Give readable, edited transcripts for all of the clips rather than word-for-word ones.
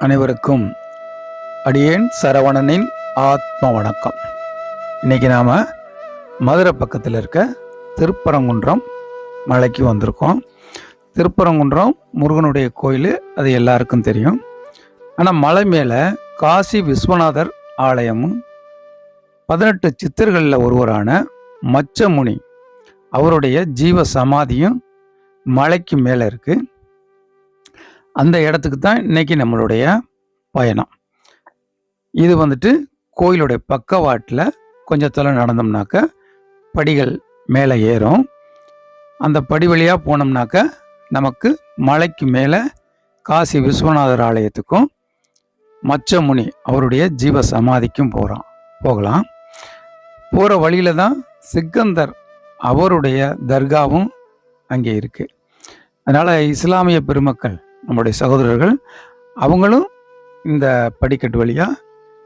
அனைவருக்கும் அடியேன் சரவணனின் ஆத்ம வணக்கம். இன்னைக்கு நாம மதுரை பக்கத்தில் இருக்க திருப்பரங்குன்றம் மலைக்கு வந்திருக்கோம். திருப்பரங்குன்றம் முருகனுடைய கோயில், அது எல்லாருக்கும் தெரியும். ஆனால் மலை மேலே காசி விஸ்வநாதர் ஆலயமும் 18 சித்தர்களில் ஒருவரான மச்சமுனி அவருடைய ஜீவ சமாதியும் மலைக்கு மேலே இருக்கு. அந்த இடத்துக்கு தான் இன்னைக்கு நம்மளுடைய பயணம். இது கோயிலுடைய பக்கவாட்டில் கொஞ்சம் தொலை நடந்தோம்னாக்க படிகள் மேலே ஏறும். அந்த படி வழியாக போனோம்னாக்க நமக்கு மலைக்கு மேலே காசி விஸ்வநாதர் ஆலயத்துக்கும் மச்சமுனி அவருடைய ஜீவ சமாதிக்கும் போகலாம். போகிற வழியில தான் சிக்கந்தர் அவருடைய தர்காவும் அங்கே இருக்கு. அதனால இஸ்லாமிய பெருமக்கள், நம்முடைய சகோதரர்கள், அவங்களும் இந்த படிக்கட்டு வழியா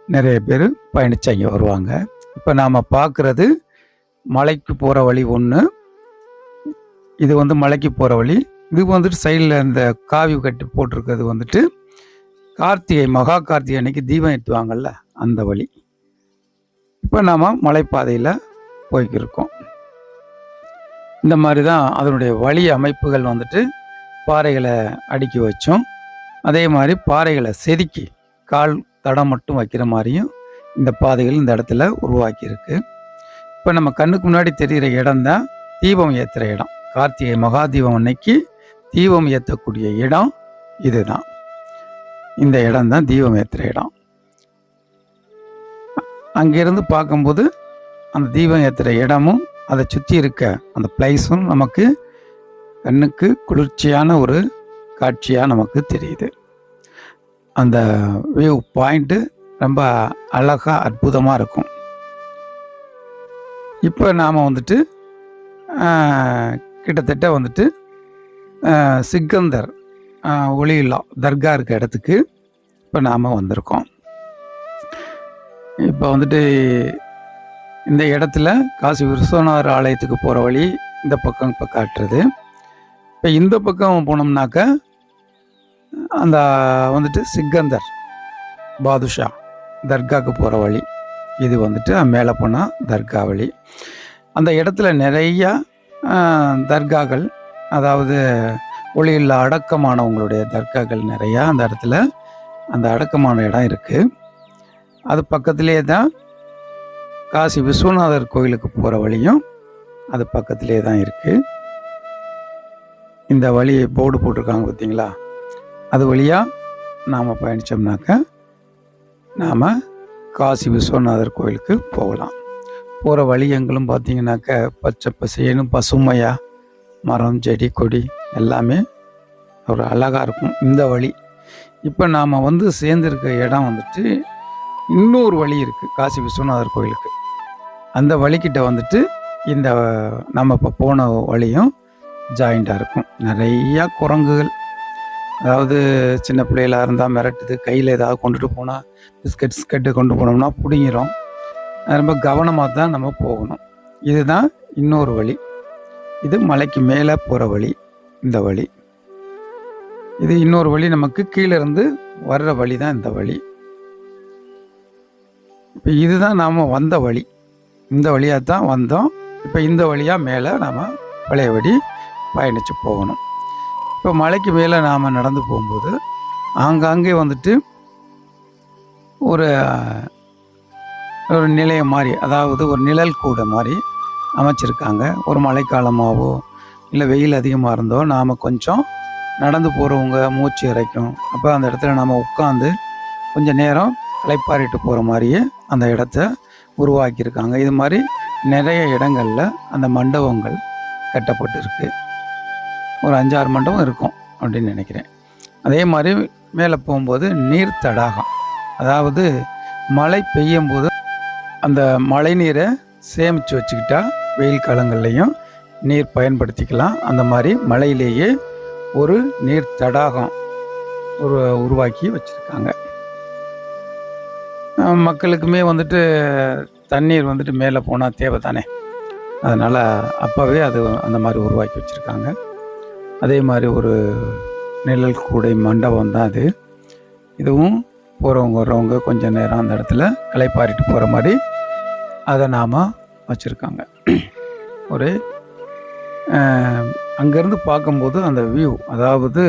நிறைய பேர் பயணிச்சு அங்கே வருவாங்க. இப்போ நாம் பார்க்கறது மலைக்கு போகிற வழி ஒன்று. இது மலைக்கு போகிற வழி. இது சைடில் இந்த காவி கட்டி போட்டிருக்கிறது கார்த்திகை, மகா கார்த்திகை அன்னைக்கு தீபம் ஏற்றுவாங்கல்ல, அந்த வழி. இப்போ நாம் மலைப்பாதையில் போய்க்கிருக்கோம். இந்த மாதிரி தான் அதனுடைய வழி அமைப்புகள் பாறைகளை அடுக்கி வச்சோம். அதே மாதிரி பாறைகளை செதுக்கி கால் தடம் மட்டும் வைக்கிற மாதிரியும் இந்த பாதைகள் இந்த இடத்துல உருவாக்கியிருக்கு. இப்போ நம்ம கண்ணுக்கு முன்னாடி தெரிகிற இடம் தான் தீபம் ஏற்றுற இடம். கார்த்திகை மகா தீபம் அன்னைக்கு தீபம் ஏற்றக்கூடிய இடம் இதுதான். இந்த இடம் தான் தீபம் ஏற்றுற இடம். அங்கிருந்து பார்க்கும்போது அந்த தீபம் ஏற்றுற இடமும் அதை சுற்றி இருக்க அந்த பிளேஸும் நமக்கு கண்ணுக்கு குளிர்ச்சியான ஒரு காட்சியாக நமக்கு தெரியுது. அந்த வியூ பாயிண்ட்டு ரொம்ப அழகாக அற்புதமாக இருக்கும். இப்போ நாம் கிட்டத்தட்ட சிக்கந்தர் ஒளியில்லா தர்கா இருக்க இடத்துக்கு இப்போ நாம் வந்திருக்கோம். இப்போ இந்த இடத்துல காசி விஸ்வநாதர் ஆலயத்துக்கு போகிற வழி இந்த பக்கம் இப்போ காட்டுறது. இப்போ இந்த பக்கம் போனோம்னாக்க அந்த சிக்கந்தர் பாதுஷா தர்காவுக்கு போகிற வழி. இது மேலே போனால் தர்கா வழி. அந்த இடத்துல நிறையா தர்காக்கள், அதாவது ஒளியில்லா அடக்கமானவங்களுடைய தர்காக்கள் நிறையா அந்த இடத்துல, அந்த அடக்கமான இடம் இருக்குது. அது பக்கத்திலே தான் காசி விஸ்வநாதர் கோயிலுக்கு போகிற வழியும் அது பக்கத்திலே தான் இருக்குது. இந்த வழி போர்டு போட்டிருக்காங்க பார்த்தீங்களா, அது வழியாக நாம் பயணித்தோம்னாக்க நாம் காசி விஸ்வநாதர் கோயிலுக்கு போகலாம். போகிற வழி எங்களும் பார்த்தீங்கன்னாக்க பச்சை பசேனும் பசுமையாக மரம் செடி கொடி எல்லாமே ஒரு அழகாக இருக்கும் இந்த வழி. இப்போ நாம் சேர்ந்துருக்க இடம் இன்னொரு வழி இருக்குது காசி விஸ்வநாதர் கோயிலுக்கு. அந்த வழிக்கிட்ட இந்த நம்ம இப்போ போன வழியும் ஜாயிண்டாக இருக்கும். நிறையா குரங்குகள், அதாவது சின்ன பிள்ளைகளாக இருந்தால் மிரட்டுது, கையில் ஏதாவது கொண்டுட்டு போனால் பிஸ்கட்டு கொண்டு போனோம்னா பிடிங்கிறோம். ரொம்ப கவனமாக தான் நம்ம போகணும். இதுதான் இன்னொரு வழி. இது மலைக்கு மேலே போகிற வழி. இந்த வழி இது இன்னொரு வழி. நமக்கு கீழே இருந்து வர்ற வழி தான் இந்த வழி. இப்போ இதுதான் நாம் வந்த வழி. இந்த வழியாக தான் வந்தோம். இப்போ இந்த வழியாக மேலே நாம் பழையபடி பயணித்து போகணும். இப்போ மலைக்கு மேலே நாம் நடந்து போகும்போது ஆங்காங்கே ஒரு ஒரு நிலையம் மாதிரி, அதாவது ஒரு நிழல் கூட மாதிரி அமைச்சிருக்காங்க. ஒரு மழைக்காலமாகவோ இல்லை வெயில் அதிகமாக இருந்தோ நாம் கொஞ்சம் நடந்து போகிறவங்க மூச்சு இறைக்கும். அப்போ அந்த இடத்துல நாம் உட்காந்து கொஞ்சம் நேரம் களைப்பாரிட்டு போகிற மாதிரியே அந்த இடத்த உருவாக்கியிருக்காங்க. இது மாதிரி நிறைய இடங்களில் அந்த மண்டபங்கள் கட்டப்பட்டு இருக்கு. ஒரு 5-6 மண்டபம் இருக்கும் அப்படின்னு நினைக்கிறேன். அதே மாதிரி மேலே போகும்போது நீர் தடாகம், அதாவது மழை பெய்யும் போது அந்த மழை நீரை சேமித்து வச்சுக்கிட்டா வெயில் காலங்கள்லையும் நீர் பயன்படுத்திக்கலாம். அந்த மாதிரி மலையிலேயே ஒரு நீர் தடாகம் உருவாக்கி வச்சுருக்காங்க. மக்களுக்குமே தண்ணீர் மேலே போனால் தேவை தானே, அதனால் அப்போவே அது அந்த மாதிரி உருவாக்கி வச்சுருக்காங்க. அதே மாதிரி ஒரு நிழல் கூடை மண்டபம் தான் அது. இதுவும் போகிறவங்க வர்றவங்க கொஞ்சம் நேரம் அந்த இடத்துல களைப்பாரிட்டு போகிற மாதிரி அதை நாம் வச்சுருக்காங்க. ஒரு அங்கேருந்து பார்க்கும்போது அந்த வியூ, அதாவது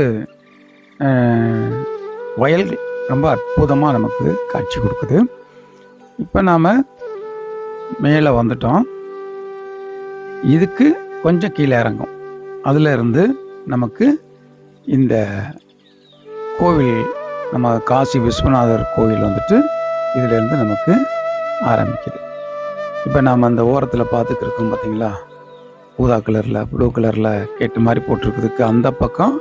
வயல் ரொம்ப அற்புதமாக நமக்கு காட்சி கொடுக்குது. இப்போ நாம் மேலே வந்துட்டோம். இதுக்கு கொஞ்சம் கீழே இறங்கும். அதில் இருந்து நமக்கு இந்த கோவில், நம்ம காசி விஸ்வநாதர் கோவில் வந்துட்டு இதிலேருந்து நமக்கு ஆரம்பிக்குது. இப்போ நாம் அந்த ஓரத்தில் பார்த்துட்டு இருக்கோம் பார்த்தீங்களா, ஊதா கலரில் ப்ளூ கலரில் கேட்டு மாதிரி போட்டிருக்குதுக்கு அந்த பக்கம்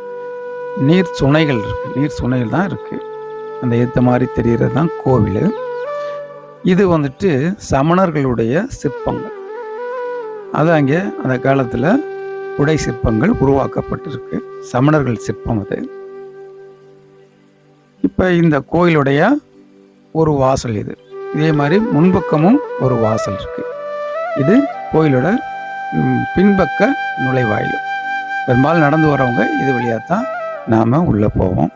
நீர் சுனைகள் இருக்குது. நீர் சுனைகள் தான் இருக்குது. அந்த ஏற்ற மாதிரி தெரிகிறது தான் கோவில். இது வந்துட்டு சமணர்களுடைய சிற்பங்கள். அது அங்கே அந்த காலத்தில் உடை சிற்பங்கள் உருவாக்கப்பட்டிருக்கு. சமணர்கள் சிற்பம் அது. இப்போ இந்த கோயிலுடைய ஒரு வாசல் இது. இதே மாதிரி முன்பக்கமும் ஒரு வாசல் இருக்குது. இது கோயிலோட பின்பக்க நுழைவாயில். பெரும்பாலும் நடந்து வரவங்க இது வழியாக தான் நாம் உள்ளே போவோம்.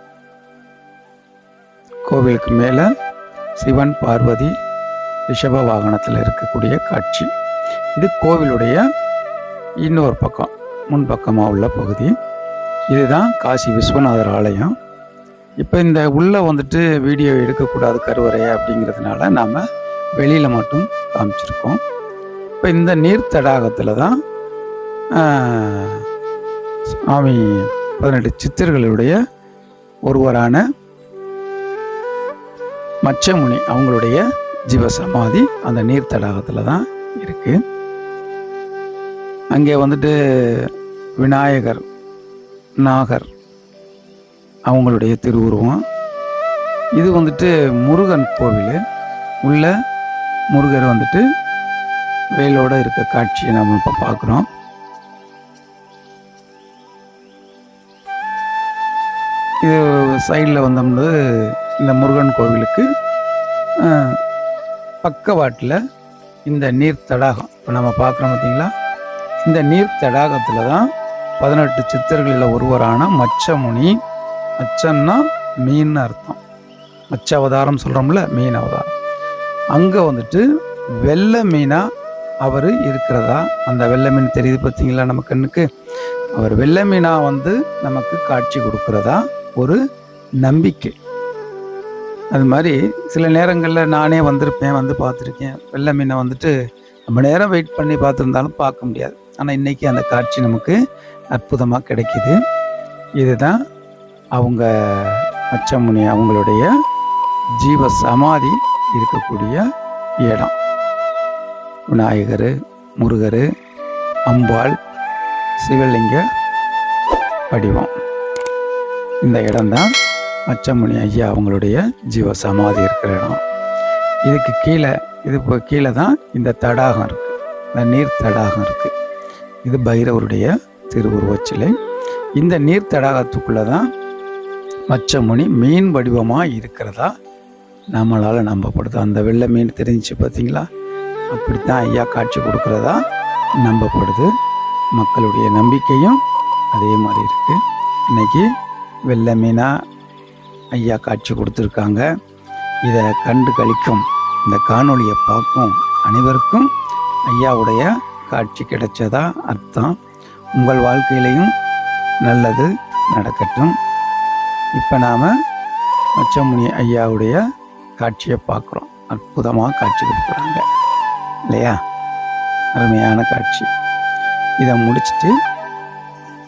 கோவிலுக்கு மேலே சிவன் பார்வதி ரிஷப வாகனத்தில் இருக்கக்கூடிய காட்சி. இது கோவிலுடைய இன்னொரு பக்கம், முன்பக்கமாக உள்ள பகுதி. இதுதான் காசி விஸ்வநாதர் ஆலயம். இப்போ இந்த உள்ளே வந்துட்டு வீடியோ எடுக்கக்கூடாது கருவறையை அப்படிங்கிறதுனால நாம் வெளியில் மட்டும் காமிச்சிருக்கோம். இப்போ இந்த நீர் தடாகத்தில் தான் சுவாமி 18 சித்தர்களுடைய ஒருவரான மச்சமுனி அவங்களுடைய ஜீவசமாதி அந்த நீர் தடாகத்தில் தான் இருக்குது. அங்கே வந்துட்டு விநாயகர், நாகர் அவங்களுடைய திருவுருவம். இது வந்துட்டு முருகன் கோவில். உள்ள முருகர் வந்துட்டு வேலோடு இருக்க காட்சியை நம்ம இப்போ பார்க்குறோம். இது சைடில் வந்தோம்னா இந்த முருகன் கோவிலுக்கு பக்கவாட்டில் இந்த நீர் தடாகம் இப்போ நம்ம பார்க்குறோம் பார்த்தீங்களா. இந்த நீர் தடாகத்தில் தான் 18 சித்தர்களில் ஒருவரான மச்சமுனி, மச்சன்னா மீன் அர்த்தம், மச்ச அவதாரம் சொல்கிறோம்ல, மீன் அவதாரம், அங்கே வந்துட்டு வெள்ளை மீனாக அவர் இருக்கிறதா. அந்த வெள்ளை மீன் தெரியுது பார்த்தீங்களா நம்ம கண்ணுக்கு. அவர் வெள்ளை மீனாக வந்து நமக்கு காட்சி கொடுக்குறதா ஒரு நம்பிக்கை. அது மாதிரி சில நேரங்களில் நானே வந்திருப்பேன், வந்து பார்த்துருக்கேன். வெள்ளை மீனை வந்துட்டு ரொம்ப நேரம் வெயிட் பண்ணி பார்த்துருந்தாலும் பார்க்க முடியாது. ஆனால் இன்றைக்கி அந்த காட்சி நமக்கு அற்புதமாக கிடைக்கிது. இதுதான் அவங்க மச்சமுனி அவங்களுடைய ஜீவ சமாதி இருக்கக்கூடிய இடம். விநாயகர், முருகர், அம்பாள், சிவலிங்க வடிவம். இந்த இடம்தான் மச்சமுனி ஐயா அவங்களுடைய ஜீவ சமாதி இருக்கிற இடம். இதுக்கு கீழே, இது இப்போ கீழே தான் இந்த தடாகம் இருக்குது, இந்த நீர் தடாகம் இருக்குது. இது பைரவருடைய திருவுருவச்சிலை. இந்த நீர் தடாகத்துக்குள்ளே தான் மச்சமுனி மீன் வடிவமாக இருக்கிறதா நம்மளால் நம்பப்படுது. அந்த வெள்ளை மீன் தெரிஞ்சிச்சு பார்த்தீங்களா, அப்படித்தான் ஐயா காட்சி கொடுக்குறதா நம்பப்படுது. மக்களுடைய நம்பிக்கையும் அதே மாதிரி இருக்குது. இன்றைக்கி வெள்ளை மீனாக ஐயா காட்சி கொடுத்துருக்காங்க. இதை கண்டு கழிக்கும், இந்த காணொளியை பார்க்கும் அனைவருக்கும் ஐயாவுடைய காட்சி கிடைச்சதா அர்த்தம். உங்கள் வாழ்க்கையிலையும் நல்லது நடக்கட்டும். இப்போ நாம் மச்சமுனி ஐயாவுடைய காட்சியை பார்க்குறோம். அற்புதமாக காட்சி கொடுக்குறாங்க இல்லையா, அருமையான காட்சி. இதை முடிச்சுட்டு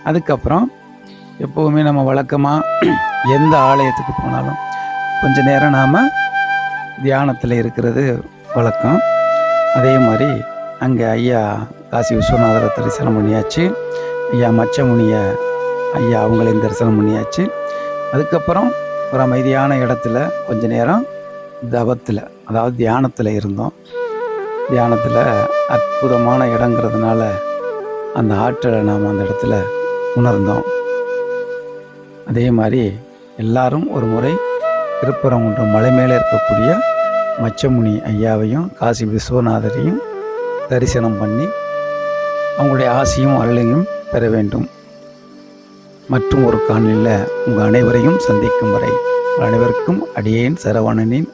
அதுக்கப்புறம் எப்போவுமே நம்ம வழக்கமாக எந்த ஆலயத்துக்கு போனாலும் கொஞ்ச நேரம் நாம் தியானத்தில் இருக்கிறது வழக்கம். அதே மாதிரி அங்கே ஐயா காசி விஸ்வநாதரை தரிசனம் பண்ணியாச்சு, ஐயா மச்சமுனியை ஐயா அவங்களையும் தரிசனம் பண்ணியாச்சு. அதுக்கப்புறம் ஒரு அமைதியான இடத்துல கொஞ்ச நேரம் தவத்தில், அதாவது தியானத்தில் இருந்தோம். தியானத்தில் அற்புதமான இடங்கிறதுனால அந்த ஆற்றலை நாம் அந்த இடத்துல உணர்ந்தோம். அதே மாதிரி எல்லாரும் ஒரு முறை திருப்பரங்குன்றம் மலை மேலே இருக்கக்கூடிய மச்சமுனி ஐயாவையும் காசி விஸ்வநாதரையும் தரிசனம் பண்ணி அவங்களுடைய ஆசியும் அருளையும் பெற வேண்டும். மற்றும் ஒரு காணொளியில் உங்கள் அனைவரையும் சந்திக்கும் வரை அனைவருக்கும் அடியேன் சரவணனின்